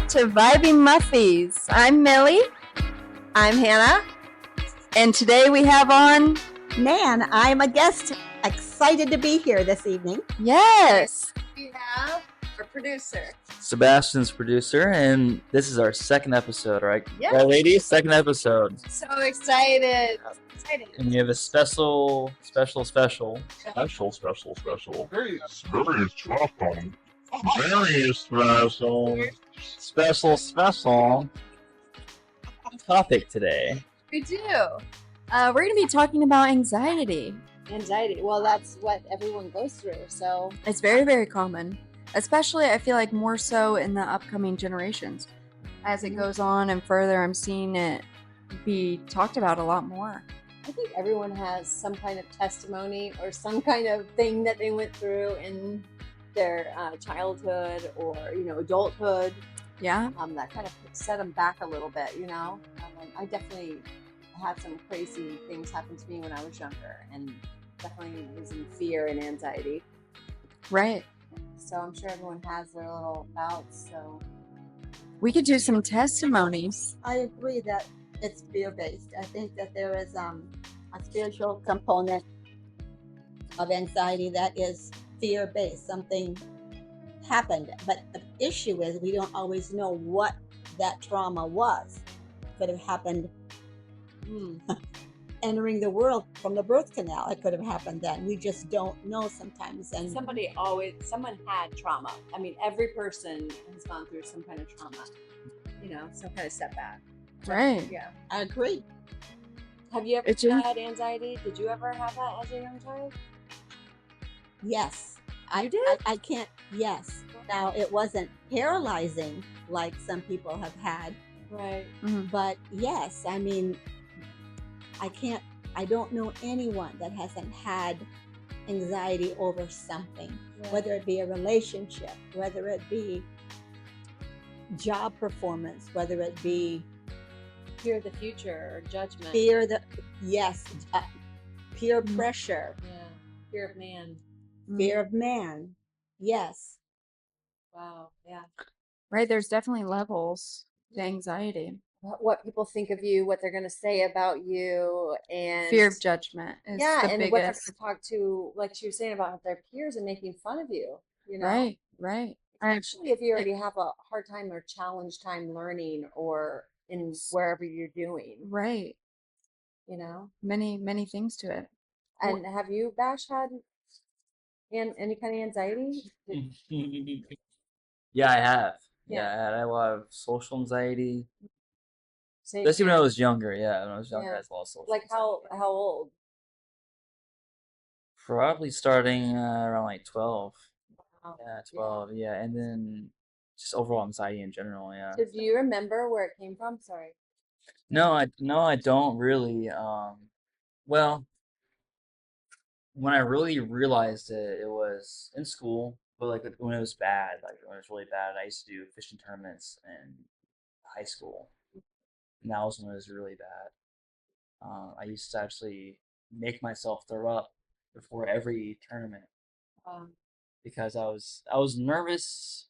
to Vibing Muffies. I'm Millie. I'm Hannah. And today we have on... Nan, I'm a guest. Excited to be here this evening. Yes. We have our producer. Sebastian's producer, and this is our second episode, right? Yeah. Right, ladies? Second episode. So excited. And we have a special. Very special. Very special. Special topic today. We do. We're going to be talking about anxiety. Anxiety. Well, that's what everyone goes through. So It's very, very common. Especially, I feel like more so in the upcoming generations. As it goes on and further, I'm seeing it be talked about a lot more. I think everyone has some kind of testimony or some kind of thing that they went through in their childhood or, adulthood. Yeah. That kind of set them back a little bit, I definitely had some crazy things happen to me when I was younger and definitely was in fear and anxiety. Right. So I'm sure everyone has their little bouts. So We could do some testimonies. I agree that it's fear-based. I think that there is a spiritual component of anxiety that is fear-based. Something happened, but the issue is we don't always know what that trauma was. Could have happened entering the world from the birth canal. It could have happened then. We just don't know sometimes. And someone had trauma. I mean, every person has gone through some kind of trauma, some kind of setback. Right. Yeah. I agree. Have you ever It's a- had anxiety? Did you ever have that as a young child? Yes. I You did? I can't. Yes. Now, it wasn't paralyzing like some people have had, Right. but yes, I mean, I don't know anyone that hasn't had anxiety over something, whether it be a relationship, whether it be job performance, whether it be Fear of the future or judgment. peer pressure, Yeah. Fear of man. fear of man. Yes. Wow. Yeah. Right. There's definitely levels to anxiety. What people think of you, what they're going to say about you, and Fear of judgment is yeah, the and what they're biggest. going to talk to, like she was saying about their peers and making fun of you. Right. Right. Especially if you already have a hard time or challenge time learning or in wherever you're doing, Right. Many, many things to it. And have you, Bash, had any kind of anxiety? Yeah, I have. Yeah. Yeah, I had a lot of social anxiety. Say Especially when I again. was younger. Yeah, when I was younger, Yeah. I had a lot of social Like how old? Probably starting around like 12. Wow. Yeah, 12. Yeah, and then just overall anxiety in general. Yeah. So do you remember where it came from? Sorry. No, I don't really. Well, when I really realized it, it was in school, but like when it was bad, like when it was really bad, I used to do fishing tournaments in high school, and that was when it was really bad. I used to actually make myself throw up before every tournament because I was nervous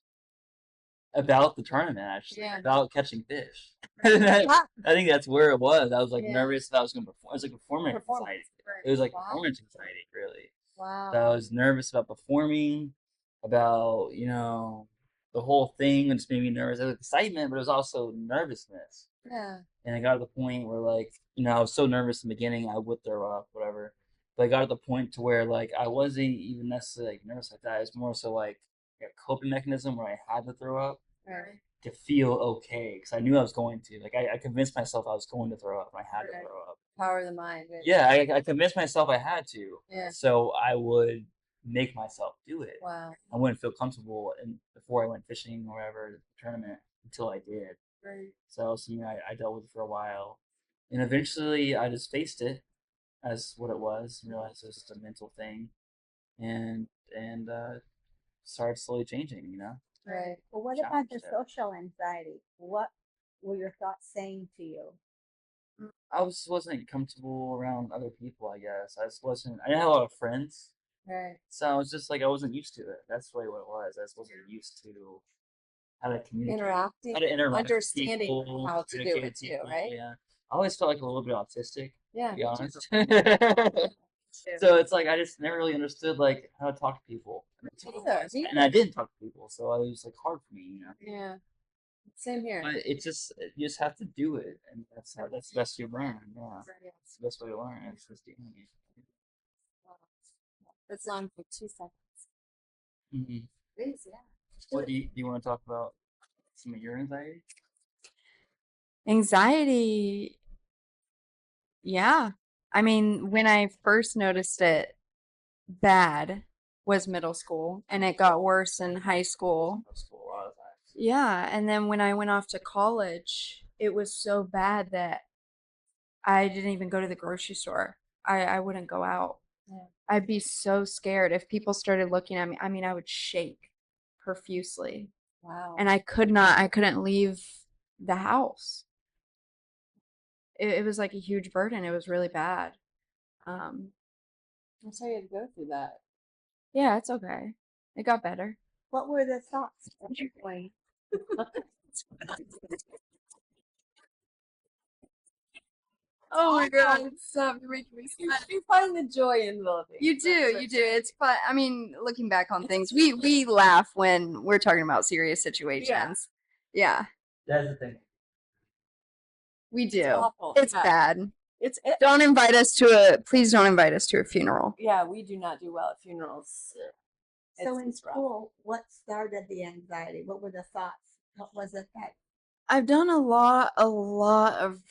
about the tournament actually, Yeah. about catching fish. I think that's where it was. I was like Yeah. nervous that I was gonna perform. It was like performance anxiety. It was like Wow. performance anxiety, really. Wow. So I was nervous about performing, about the whole thing, and just made me nervous. There was excitement, but it was also nervousness. Yeah. And I got to the point where like I was so nervous in the beginning I would throw up, whatever. But I got to the point to where like I wasn't even necessarily like nervous like that. It was more so like a coping mechanism where I had to throw up Right. to feel okay because I knew I was going to. Like I convinced myself I was going to throw up and I had to Right. throw up. Power of the mind. Right? Yeah, I convinced myself I had to. Yeah. So I would make myself do it. Wow. I wouldn't feel comfortable before I went fishing or whatever tournament until I did. Right. So that was something I dealt with for a while. And eventually I just faced it as what it was and realized it was just a mental thing and started slowly changing. Right. Well, what about the Challenge it. social anxiety? What were your thoughts saying to you? I wasn't comfortable around other people, I guess. I didn't have a lot of friends. Right. So I was just like, I wasn't used to it. That's really what it was. I just wasn't used to how to communicate, Interacting, how to interact with understanding people, how to do communicate it with too, people. right? Yeah, I always felt like a little bit autistic, Yeah, to be me honest. too. So it's like I just never really understood like how to talk to people, and I didn't talk to people, so it was like hard for me, you know. Yeah, same here. But it's just you just have to do it, and that's the best you learn. Yeah, it's the best way to learn. It's just doing it. It's long for 2 seconds. Mm-hmm. Please, yeah. What do you want to talk about? Some of your anxiety? Anxiety, yeah. I mean, when I first noticed it bad was middle school, and it got worse in high school. School a lot of times. Yeah, and then when I went off to college, it was so bad that I didn't even go to the grocery store. I wouldn't go out. Yeah. I'd be so scared if people started looking at me. I mean, I would shake profusely. Wow. And I couldn't leave the house. It was like a huge burden. It was really bad. Um, I'm sorry you had to go through that. yeah, it's okay. It got better. What were the thoughts at that point? Oh my God, stop, you're making me sad. You find the joy in living. You do. It's fun. I mean, looking back on things, we laugh when we're talking about serious situations. Yeah, That's the thing. we do. It's awful. It's Yeah. bad. It's Please don't invite us to a funeral. yeah, we do not do well at funerals. So in It's rough. school, what started the anxiety? What were the thoughts? What was it that I've done a lot of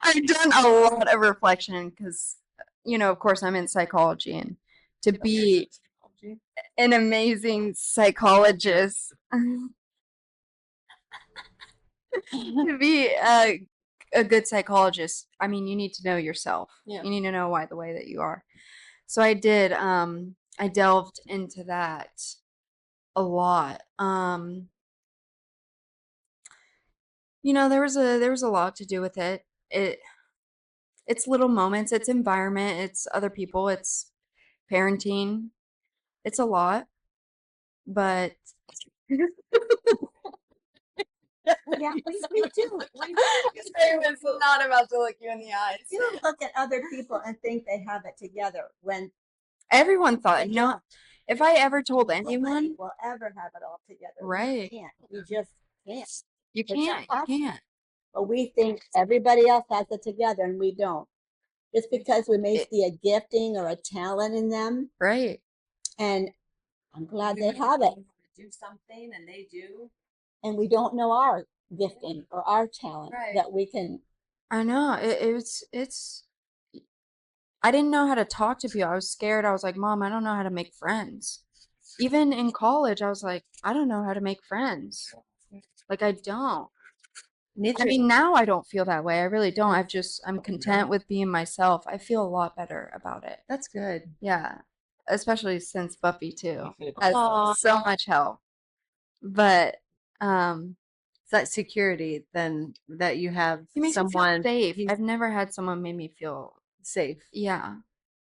I've done a lot of reflection because, of course, I'm in psychology, and to be an amazing psychologist, to be a good psychologist, I mean, you need to know yourself. Yeah. You need to know why the way that you are. So I did. I delved into that a lot. There was a lot to do with it. It's little moments, it's environment, it's other people, it's parenting. It's a lot, but yeah, we do. I was not about to look you in the eyes. You look at other people and think they have it together when Everyone thought, they don't. if I ever told Nobody anyone, will ever have it all together. right? We can't. We just can't. You It's can't, impossible. But we think everybody else has it together and we don't. Just because we may see a gifting or a talent in them, right? and I'm glad they have it. Do something and they do. And we don't know our gifting or our talent that we can. I know it's. I didn't know how to talk to people. I was scared. I was like, Mom, I don't know how to make friends. Even in college, I was like, I don't know how to make friends. Like, I don't. I mean, now I don't feel that way. I really don't. I'm content with being myself. I feel a lot better about it. That's good. Yeah. Especially since Buffy too Aw. has so much help. But It's that security then that you have it makes me feel someone safe. I've never had someone make me feel safe. yeah,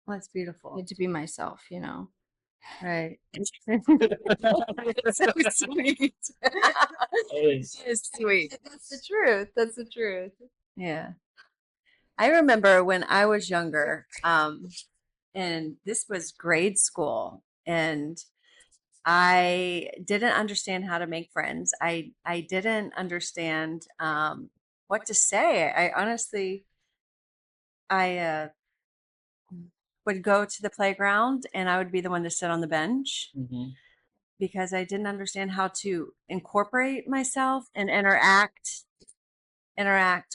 Well, that's beautiful. to be myself, Right. So sweet. It's sweet. That's the truth. That's the truth. Yeah. I remember when I was younger, and this was grade school, and I didn't understand how to make friends. I didn't understand what to say. I honestly, I would go to the playground and I would be the one to sit on the bench Mm-hmm. because I didn't understand how to incorporate myself and interact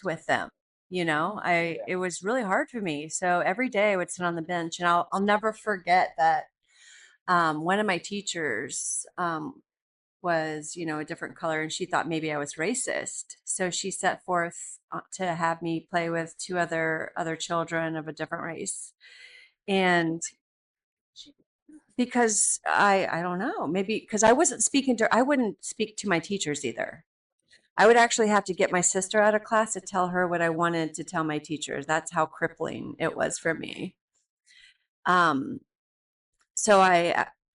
with them. It was really hard for me. So every day I would sit on the bench, and I'll never forget that one of my teachers was, a different color, and she thought maybe I was racist. So she set forth to have me play with two other children of a different race. And because I don't know, maybe because I wouldn't speak to my teachers either. I would actually have to get my sister out of class to tell her what I wanted to tell my teachers. That's how crippling it was for me. So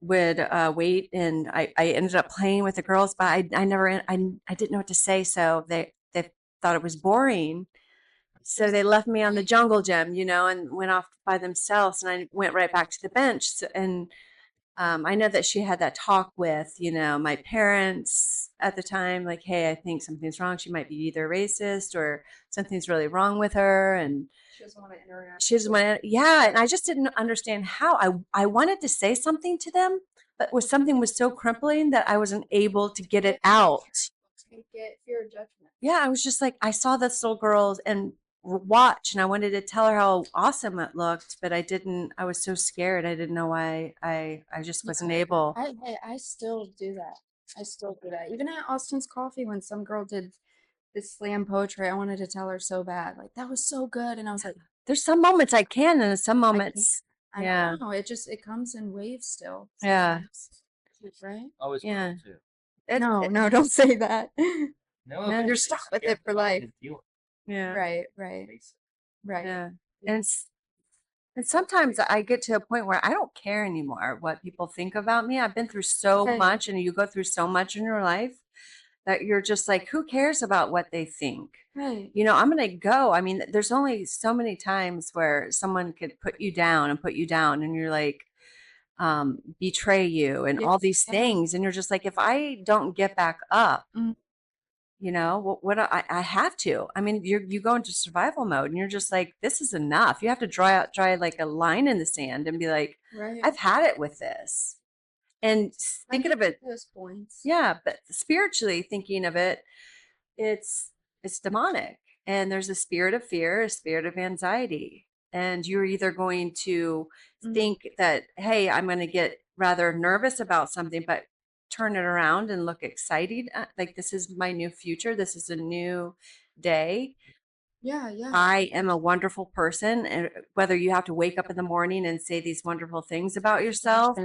would wait, and I ended up playing with the girls, but I never I didn't know what to say, so they thought it was boring. So they left me on the jungle gym, and went off by themselves, and I went right back to the bench. And I know that she had that talk with, my parents at the time, like, hey, I think something's wrong. She might be either racist or something's really wrong with her. And She doesn't want to interact. she doesn't want to, yeah. And I just didn't understand how. I wanted to say something to them, but something was so crippling that I wasn't able to get it out. You get fear of judgment. Yeah, I was just like, I saw this little girl and watch, and I wanted to tell her how awesome it looked, but I didn't. I was so scared. I didn't know why. I just wasn't able. I still do that. I still do that. Even at Austin's Coffee, when some girl did this slam poetry, I wanted to tell her so bad. Like, that was so good. And I was like, There's some moments I can, and some I can't. moments, I yeah, don't know. It comes in waves still. yeah, sometimes. Right? Always yeah. too. No, don't say that. No, No. You're stuck with it for life. Yeah, Right. yeah. And and sometimes I get to a point where I don't care anymore what people think about me. I've been through so Right. much, and you go through so much in your life that you're just like, who cares about what they think? Right. I'm going to go. I mean, there's only so many times where someone could put you down, and you're like, betray you and all these things. And you're just like, if I don't get back up, Mm. what I have to. I mean, you go into survival mode, and you're just like, this is enough. You have to draw like a line in the sand and be like, Right. I've had it with this. And thinking of it, those points. yeah, but spiritually thinking of it, it's demonic, and there's a spirit of fear, a spirit of anxiety, and you're either going to think that, hey, I'm going to get rather nervous about something, but turn it around and look excited, like, this is my new future, this is a new day, Yeah. I am a wonderful person. And whether you have to wake up in the morning and say these wonderful things about yourself,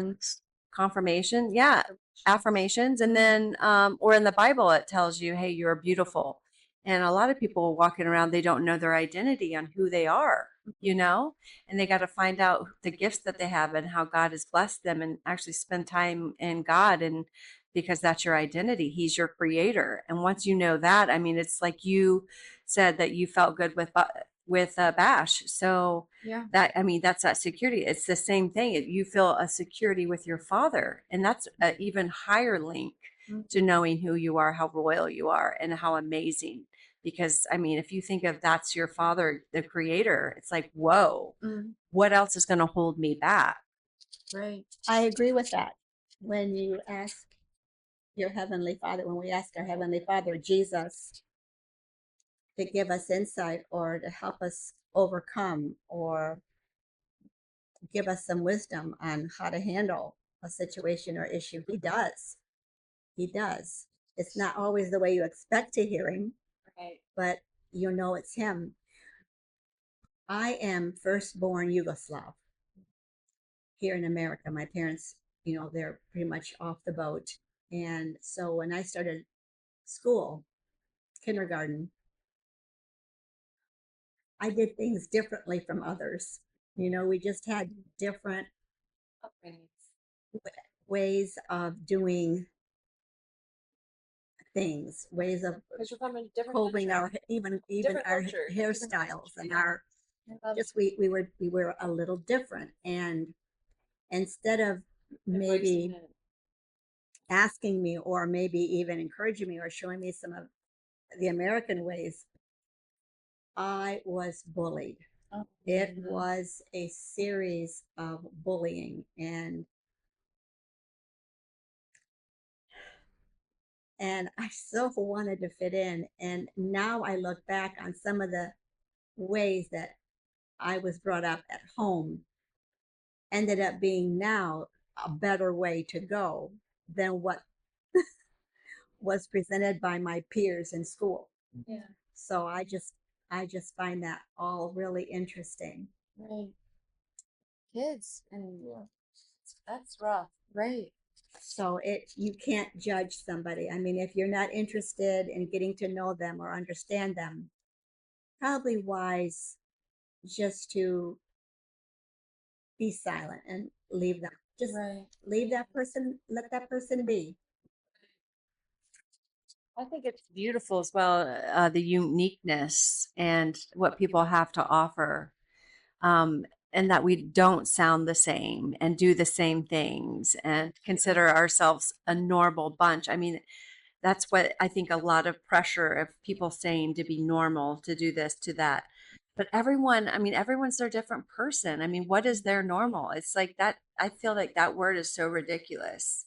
confirmation, yeah, affirmations. And then or in the Bible it tells you, hey, you're beautiful. And a lot of people walking around, they don't know their identity on who they are, and they got to find out the gifts that they have and how God has blessed them, and actually spend time in God. And because that's your identity, he's your creator. And once you know that, I mean, it's like you said that you felt good with Bash. So Yeah. that, I mean, that's that security. It's the same thing. You feel a security with your father, and that's an even higher link to knowing who you are, how royal you are, and how amazing. Because I mean, if you think of that's your father, the creator, it's like, whoa, what else is going to hold me back? Right. I agree with that. When you ask your Heavenly Father, when we ask our Heavenly Father, Jesus, to give us insight or to help us overcome or give us some wisdom on how to handle a situation or issue, he does. He does. It's not always the way you expect to hear him, Right. but it's him. I am firstborn Yugoslav here in America. My parents, they're pretty much off the boat. And so when I started school, kindergarten, I did things differently from others. We just had different ways of doing things, ways of holding our even our hairstyles and our just we were a little different. And instead of maybe asking me or maybe even encouraging me or showing me some of the American ways, I was bullied. It was a series of bullying, and I so wanted to fit in. And now I look back on some of the ways that I was brought up at home ended up being now a better way to go than what was presented by my peers in school. Yeah. So I just find that all really interesting. Right. Kids and that's rough. Right. So you can't judge somebody. I mean, if you're not interested in getting to know them or understand them, probably wise just to be silent and leave them Just Right. leave that person, let that person be. I think it's beautiful as well, the uniqueness and what people have to offer, um, and that we don't sound the same and do the same things and consider ourselves a normal bunch. I mean, that's what I think a lot of pressure of people saying to be normal, to do this, to that. But everyone, I mean, everyone's their different person. I mean, what is their normal? It's like that. I feel like that word is so ridiculous.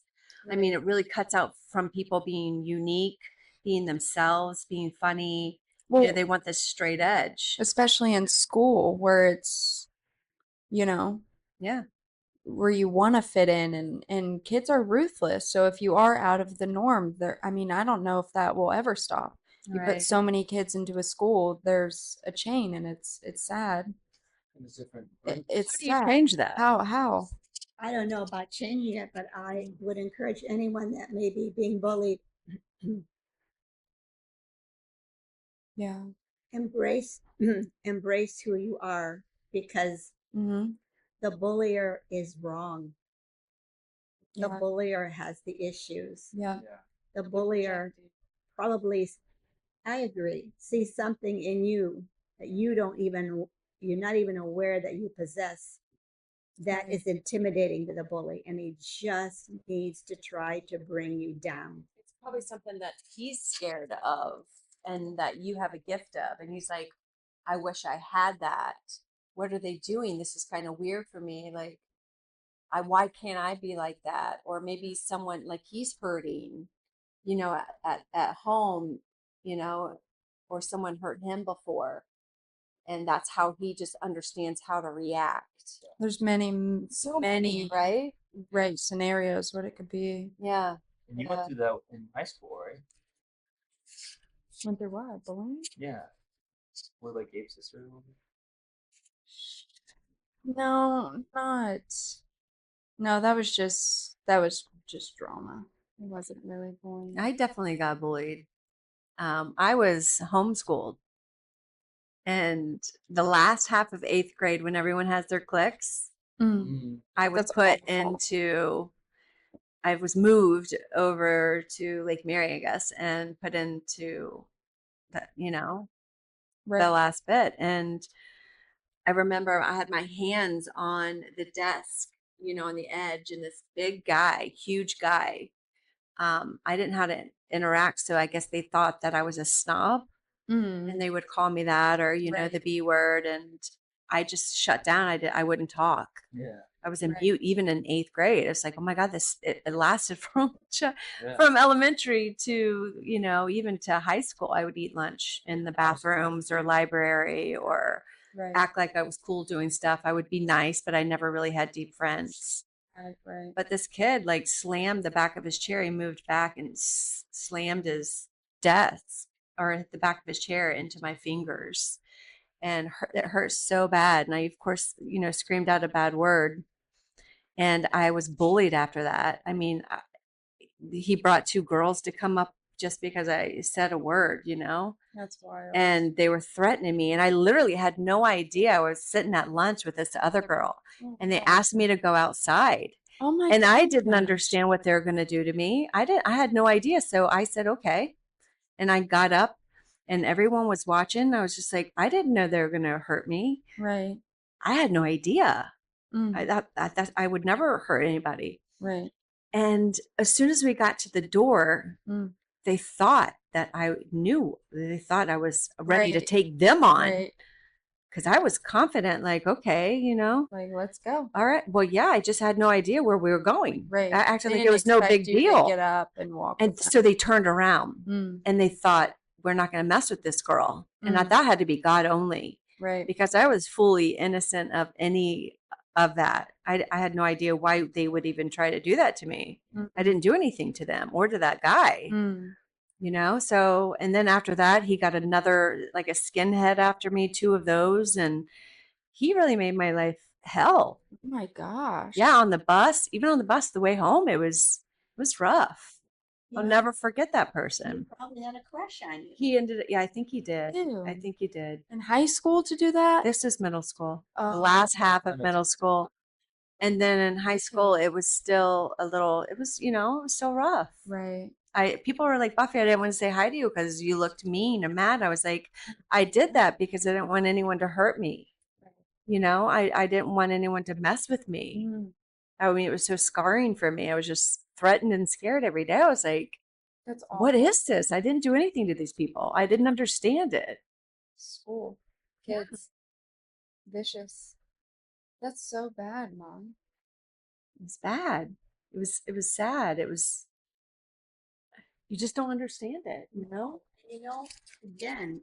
I mean, Right. it really cuts out from people being unique, being themselves, being funny. Well, They want this straight edge. especially in school where it's, you know, Yeah, where you want to fit in, and kids are ruthless. So if you are out of the norm, there, I mean, I don't know if that will ever stop. You put right. so many kids into a school, there's a chain, and it's sad. It's different It's How do you sad. change that? How? I don't know about changing it, but I would encourage anyone that may be being bullied, Yeah. embrace embrace who you are, because Mm-hmm. the bullier is wrong. The Yeah. bullier has the issues. Yeah. Yeah. The bullier probably, I agree, see something in you that you're not even aware that you possess, that Right. is intimidating to the bully, and he just needs to try to bring you down. It's probably something that he's scared of and that you have a gift of. And he's like, I wish I had that. What are they doing? This is kind of weird for me. Like, why can't I be like that? Or maybe someone like he's hurting, at home, you know, or someone hurt him before. And that's how he just understands how to react. There's many, So many right? right scenarios what it could be. Yeah. And you Yeah. went through that in high school, right? Went through what? Bullying? Yeah. What, like Gabe's sister? Or something? No, not. No, that was just drama. It wasn't really bullying. I definitely got bullied. I was homeschooled. And the last half of eighth grade, when everyone has their cliques, Mm, Mm. I was that's put awful. I was moved over to Lake Mary, I guess, and put into the Right. last bit. And I remember I had my hands on the desk, on the edge, and this big guy, huge guy. I didn't know how to interact, so I guess they thought that I was a snob, and Mm, they would call me that, or right. the B word, and I just shut down. I wouldn't talk. Yeah. I was in Right. mute even in eighth grade. It's like, oh my God, it lasted from Yeah. from elementary to, even to high school. I would eat lunch in the bathrooms or library or Right. act like I was cool doing stuff. I would be nice, but I never really had deep friends. Right. Right. But this kid like slammed the back of his chair. He moved back and slammed his desk or the back of his chair into my fingers. And it hurt so bad. And I, of course, screamed out a bad word. And I was bullied after that. I mean, he brought two girls to come up just because I said a word, That's wild. and they were threatening me. And I literally had no idea. I was sitting at lunch with this other girl, Oh, and they gosh. asked me to go outside. Oh my And I didn't gosh. understand what they were going to do to me. I had no idea. So I said, okay. And I got up and everyone was watching. I was just like, I didn't know they were going to hurt me. Right. I had no idea. I Mm, thought that I would never hurt anybody. right. And as soon as we got to the door, Mm, they thought that I knew. They thought I was ready to right. take them on Right. because I was confident, like, okay, Like, let's go. all right. Well, yeah, I just had no idea where we were going. Right. I acted They like it didn't was no expect big you to deal. get up and walk And with them. so they turned around Mm, and they thought, we're not going to mess with this girl. And Mm. that had to be God only right. because I was fully innocent of any of that. I had no idea why they would even try to do that to me. Mm, I didn't do anything to them or to that guy, mm. So, and then after that, he got another, like a skinhead after me, two of those. And he really made my life hell. Oh my gosh. Yeah. On the bus, even on the bus, the way home, it was rough. I'll Yeah. never forget that He person. probably had a crush on you. He ended, yeah, I think he did. Ew. I think he did. In high school to do that? This is middle school, the Oh, last half of That makes middle sense. school. And then in high school, it was still a little, it was, it was so rough. Right. People were like, Buffy, I didn't want to say hi to you because you looked mean or mad. I was like, I did that because I didn't want anyone to hurt me. I didn't want anyone to mess with me. I mean, it was so scarring for me. I was just threatened and scared every day. I was like, That's awful. what is this? I didn't do anything to these people. I didn't understand it. School. Kids. Vicious. That's so bad, Mom. It was bad. It was sad. You just don't understand it, Again.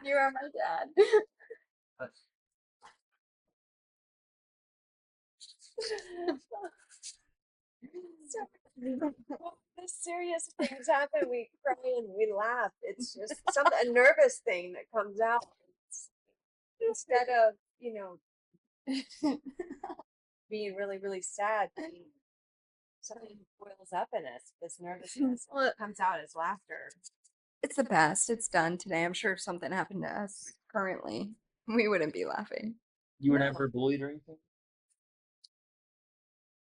You are my dad. The serious things happen. We cry and we laugh. It's just a nervous thing that comes out instead of, being really, really sad. Something boils up in us. This nervousness comes out as laughter. It's the past. It's done today. I'm sure if something happened to us currently, we wouldn't be laughing. You were never bullied or anything?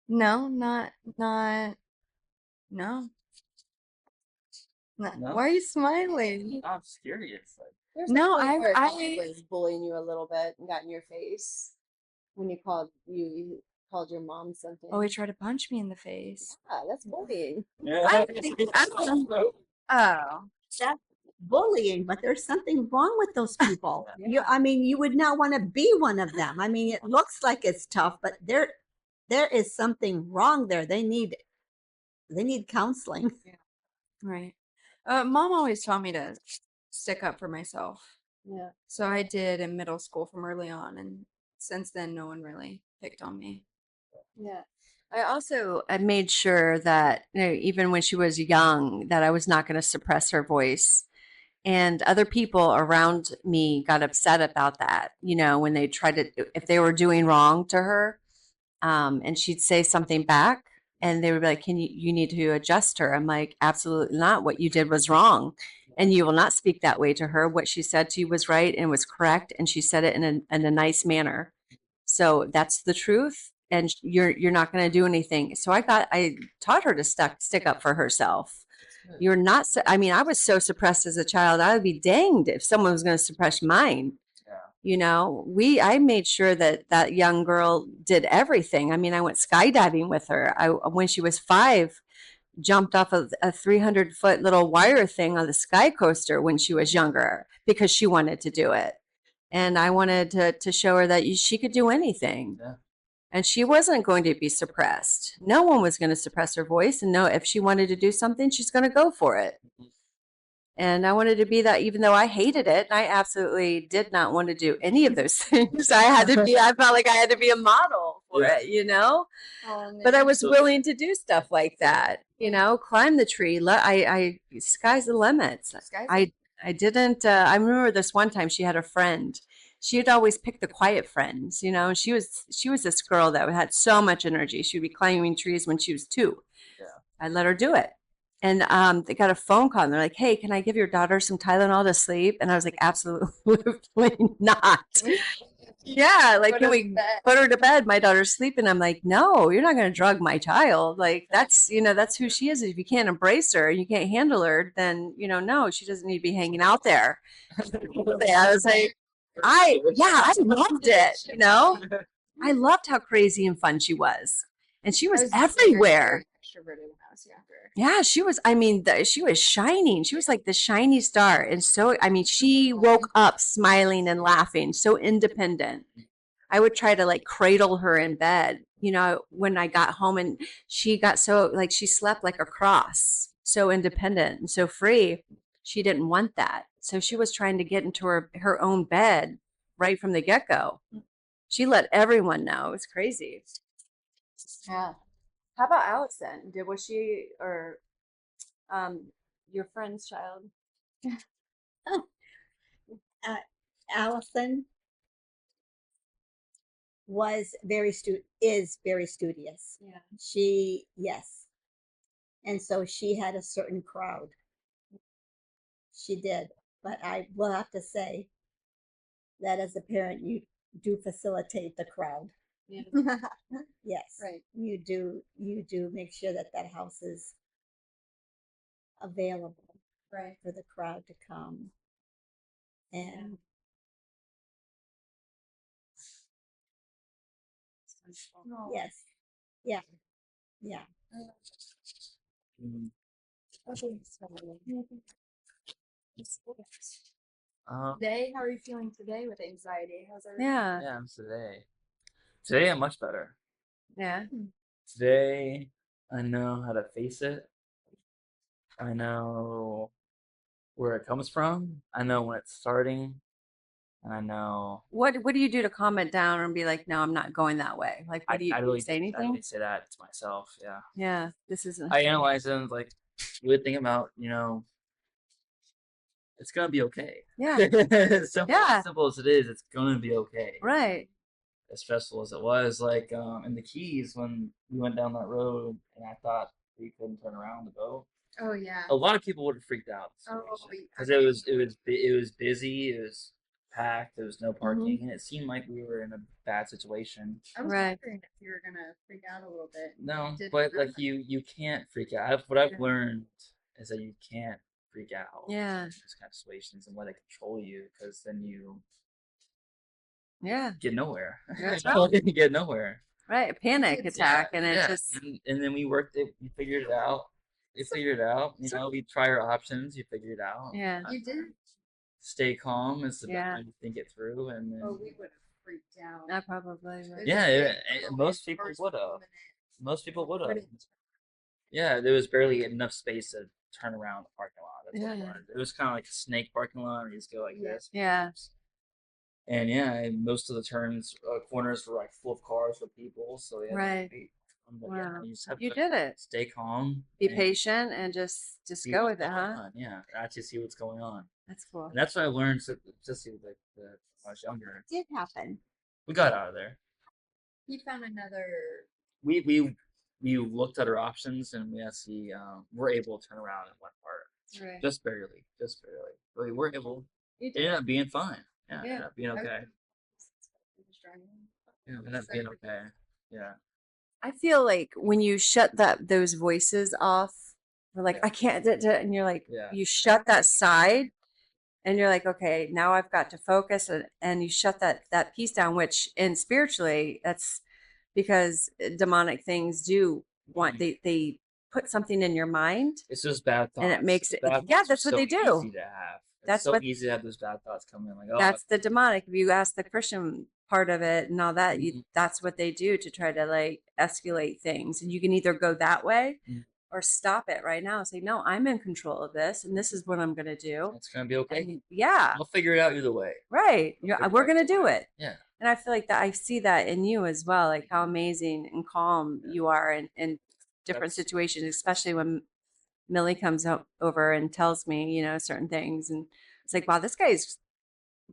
No, not, no. No? Why are you smiling? I'm curious. There's No, definitely where I was bullying you a little bit and got in your face when you called your mom something. Oh, he tried to punch me in the face. Yeah, that's bullying. I don't know. Oh. That's bullying, but there's something wrong with those people. Yeah. You would not want to be one of them. I mean, it looks like it's tough, but there is something wrong there. They need counseling. Right. Mom always taught me to stick up for myself. Yeah. So I did in middle school from early on, and since then, no one really picked on me. Yeah. I made sure that, even when she was young, that I was not going to suppress her voice. And other people around me got upset about that, when they tried to, if they were doing wrong to her, and she'd say something back and they would be like, you need to adjust her. I'm like, absolutely not. What you did was wrong. And you will not speak that way to her. What she said to you was right and was correct. And she said it in a nice manner. So that's the truth. And you're not going to do anything. So I taught her to stick up for herself. You're not, I was so suppressed as a child. I would be danged if someone was going to suppress mine. I made sure that young girl did everything. I went skydiving with her. When she was 5, jumped off of a 300-foot little wire thing on the sky coaster when she was younger because she wanted to do it. And I wanted to show her that she could do anything. Yeah. And she wasn't going to be suppressed. No one was going to suppress her voice. And no, if she wanted to do something, she's going to go for it. And I wanted to be that, even though I hated it. And I absolutely did not want to do any of those things. I felt like I had to be a model for it, Oh, But I was willing to do stuff like that, climb the tree. Sky's the limits. I didn't, I remember this one time she had a friend. She would always pick the quiet friends, and she was this girl that had so much energy. She would be climbing trees when she was 2. Yeah. I let her do it. And they got a phone call and they're like, hey, can I give your daughter some Tylenol to sleep? And I was like, absolutely not. Yeah, like, can we put her to bed? My daughter's sleeping. I'm like, no, you're not going to drug my child. Like, that's who she is. If you can't embrace her, you can't handle her, then, no, she doesn't need to be hanging out there. I was like, I loved it, I loved how crazy and fun she was. And she was everywhere. Extroverted when I was younger. Yeah, she was. She was shining. She was like the shiny star. And so, she woke up smiling and laughing, so independent. I would try to like cradle her in bed, when I got home, and she got so like she slept like a cross, so independent and so free. She didn't want that. So she was trying to get into her own bed right from the get-go. She let everyone know. It was crazy. Yeah. How about Allison? Was she or your friend's child? Allison is very studious. Yeah. Yes. And so she had a certain crowd. She did. But I will have to say that as a parent, you do facilitate the crowd. Yeah. Yes. Right. You do make sure that that house is available Right. for the crowd to come. And No. yes. Yeah. Yeah. Mm. Okay. Um, Today, how are you feeling today with anxiety? How's everything? Yeah. yeah, today I'm much better. Yeah. Today I know how to face it. I know where it comes from. I know when it's starting. And I know What do you do to calm it down and be like, no, I'm not going that way? Like, what do I you really say I anything? really say that to myself. Yeah. Yeah, this isn't. I analyze it and like really think about, it's gonna be okay. Yeah. simple, Yeah. simple as it is, it's gonna be okay. Right. As stressful as it was, like in the Keys when we went down that road and I thought we couldn't turn around the boat. Oh yeah. A lot of people would have freaked out Oh, because it was busy, it was packed, there was no parking, Mhm. and it seemed like we were in a bad situation. I was Right. wondering if you were gonna freak out a little bit. No, Did but not. like you can't freak out. What I've Yeah. learned is that you can't freak out Yeah. in these kind of situations and let it control you, because then you Yeah. get nowhere. That's You get nowhere. Right. A panic Kids, attack, and it's Yeah, just and then we worked it. We figured it out. We figured it out. We try our options. You figure it out. yeah. You did? Stay calm is the best Yeah. way to think it through, and then Oh, we would have freaked out. I probably would. There's yeah, a big most moment, people first would have. moment. Most people would have. But it- Yeah, there was barely enough space to turn around the parking lot. That's what it Yeah. was. It was kind of like a snake parking lot, where you just go like Yeah. this. Yeah. And yeah, and most of the corners were like full of cars with people, so yeah. Right. But Wow. yeah, you just have You to did it. stay calm, Be and patient and just see go what's with it, going huh? on. Yeah, actually see what's going on, That's cool. and that's what I learned. Just like when I was younger, It did happen. we got out of there. He found another. We looked at our options, and we actually were able to turn around in one part, Right. just barely, But we were able. You It did. ended up being fine. Yeah, it Yeah. ended up being I was- okay. Driving. Yeah, it ended up being okay. Yeah. I feel like when you shut those voices off, you're like, Yeah. I can't, and you're like, Yeah. you shut that side, and you're like, okay, now I've got to focus, and you shut that piece down. Which, and spiritually, that's because demonic things do want they put something in your mind, It's just bad thoughts. and it makes it. Bad Yeah, thoughts are that's what so they do. Easy to have. It's That's so what- easy to have those bad thoughts come in. Like, oh, That's the demonic. If you ask the Christian part of it and all that, Mhm. that's what they do to try to like escalate things. And you can either go that way Mhm. or stop it right now and say, no, I'm in control of this, and this is what I'm going to do. it's gonna be okay. And yeah, We'll figure it out either way. right. We'll figure We're it going to out do either way. it. Yeah. And I feel like that I see that in you as well, like how amazing and calm you are in different That's- situations, especially when Millie comes over and tells me, certain things. And it's like, wow, this guy's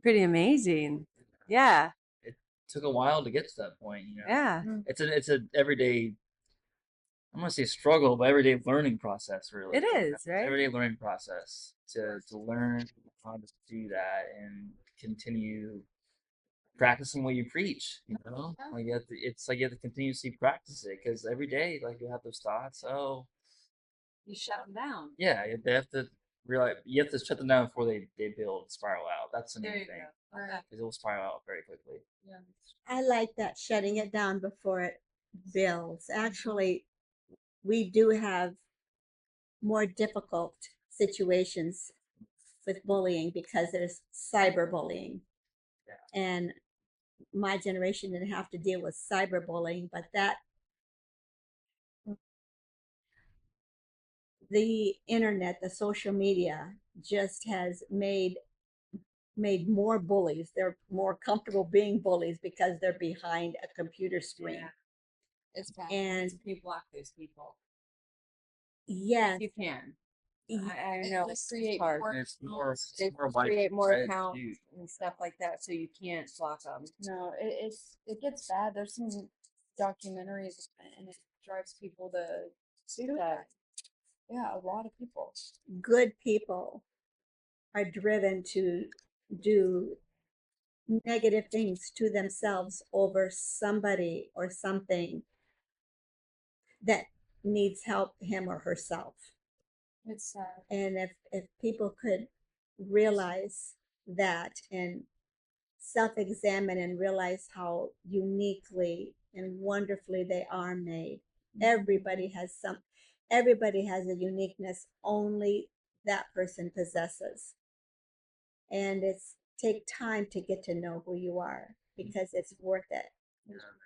pretty amazing. Yeah. It took a while to get to that point. Yeah. It's a everyday. I'm gonna say struggle, but everyday learning process. Really, It is, It's an right? everyday learning process to learn how to do that and continue practicing what you preach. Like it's like you have to continuously practice it, because every day, like, you have those thoughts. Oh, You shut them down. yeah, they have to realize you have to shut them down before they spiral out. That's the There main you thing, go. Right. because it will spiral out very quickly. Yeah. I like that, shutting it down before it builds. Actually, we do have more difficult situations with bullying because there's cyberbullying. Yeah. And my generation didn't have to deal with cyberbullying, but the internet, the social media just has made more bullies. They're more comfortable being bullies because they're behind a computer screen. Yeah. It's bad. And You block those people. yes, You can. y- I know They it's create hard. more- And it's more, They more create more widespread, accounts too. and stuff like that, so you can't block them. No, it gets bad. There's some documentaries and it drives people to suicide. Yeah, a lot of people. Good people are driven to do negative things to themselves over somebody or something that needs help, him or herself. It's sad. And if people could realize that and self-examine and realize how uniquely and wonderfully they are made. Everybody has a uniqueness only that person possesses. And it's take time to get to know who you are because it's worth it.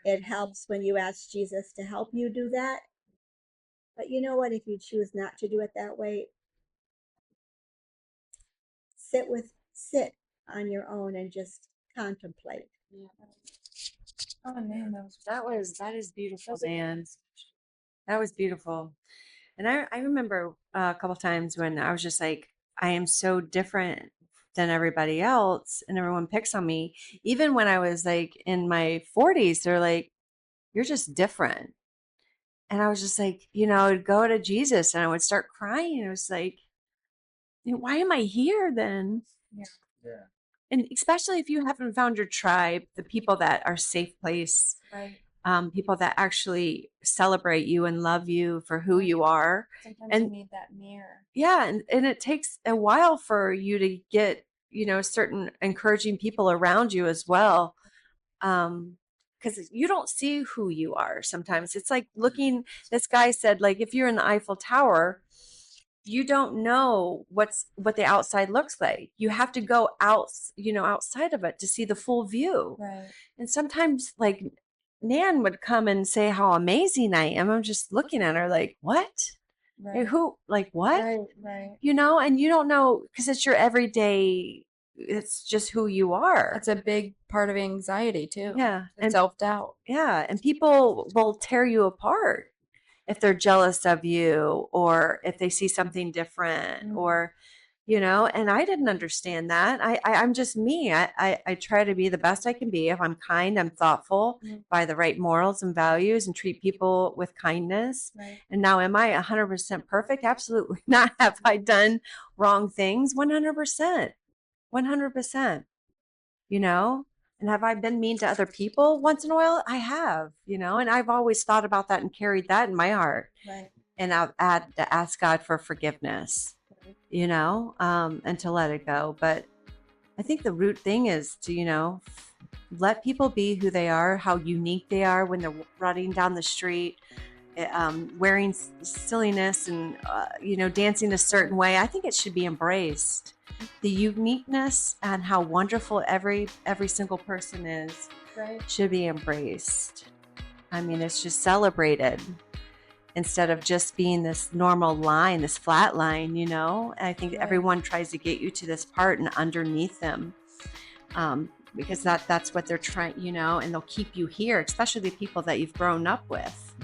It helps when you ask Jesus to help you do that. But you know what? If you choose not to do it that way, sit on your own and just contemplate. Yeah. Oh man, That is beautiful, man. That was beautiful. And I remember a couple times when I was just like, I am so different than everybody else, and everyone picks on me. Even when I was like in my 40s, they're like, you're just different. And I was just like, I would go to Jesus and I would start crying. It was like, why am I here then? Yeah. Yeah. And especially if you haven't found your tribe, the people that are safe place, Right. people that actually celebrate you and love you for who you are. Sometimes you need that mirror. Yeah, and it takes a while for you to get, certain encouraging people around you as well. Because you don't see who you are sometimes. It's like looking, this guy said, like, if you're in the Eiffel Tower, you don't know what the outside looks like. You have to go out, outside of it to see the full view. Right. And sometimes, like, Nan would come and say how amazing I am. I'm just looking at her like, what? Hey, Right. who? Like, what? Right. And you don't know because it's your everyday. It's just who you are. That's a big part of anxiety too. Yeah, And self-doubt. Yeah, and people will tear you apart if they're jealous of you or if they see something different or and I didn't understand that. I'm just me. I try to be the best I can be. If I'm kind, I'm thoughtful by the right morals and values and treat people with kindness. Right. And now, am I 100% perfect? Absolutely not. Have I done wrong things? 100%. 100%. And have I been mean to other people once in a while? I have, and I've always thought about that and carried that in my heart. Right. And I've had to ask God for forgiveness, and to let it go. But I think the root thing is to, let people be who they are, how unique they are when they're running down the street, wearing silliness and, dancing a certain way. I think it should be embraced. The uniqueness and how wonderful every single person is should be embraced. I mean, it's just celebrated instead of just being this normal line, this flat line, I think everyone tries to get you to this part and underneath them, because that's what they're trying, and they'll keep you here, especially the people that you've grown up with.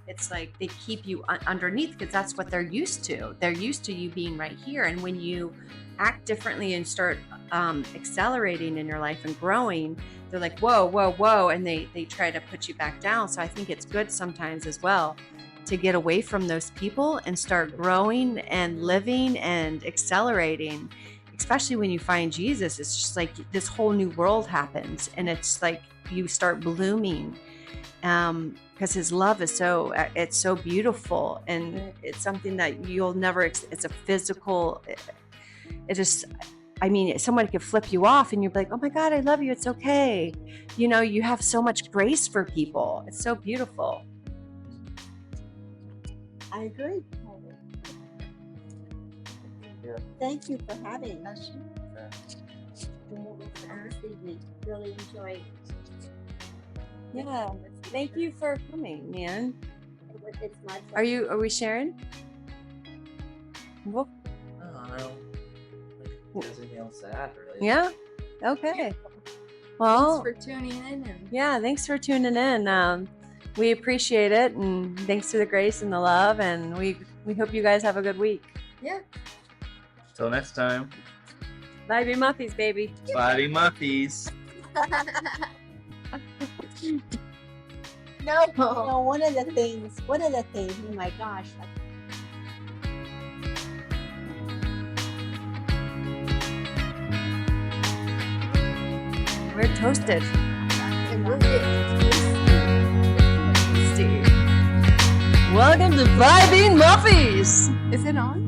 It's like they keep you underneath because that's what they're used to. They're used to you being right here. And when you act differently and start accelerating in your life and growing, they're like, whoa, whoa, whoa. And they try to put you back down. So I think it's good sometimes as well to get away from those people and start growing and living and accelerating, especially when you find Jesus. It's just like this whole new world happens and it's like you start blooming. Because his love is it's so beautiful and it's something that you'll never, it's a physical, it just, I mean, someone could flip you off and you're like, oh my God, I love you. It's okay. You have so much grace for people. It's so beautiful. I agree. Yeah. Thank you for having us Okay. this evening. Really enjoyed. Yeah. Thank you for coming, man. It's my pleasure. Are we sharing? Well, I don't know. Like, there's anything else to add, really? yeah. Okay. Well, Thanks for tuning in. And yeah, thanks for tuning in. We appreciate it, and thanks for the grace and the love, and we hope you guys have a good week. yeah. Till next time. Bye, be Muffies, baby. Bye, Muffies. No, one of the things, oh my gosh, like We're toasted. It really is. Tasty. Welcome to Vibing Muffies. Is it on?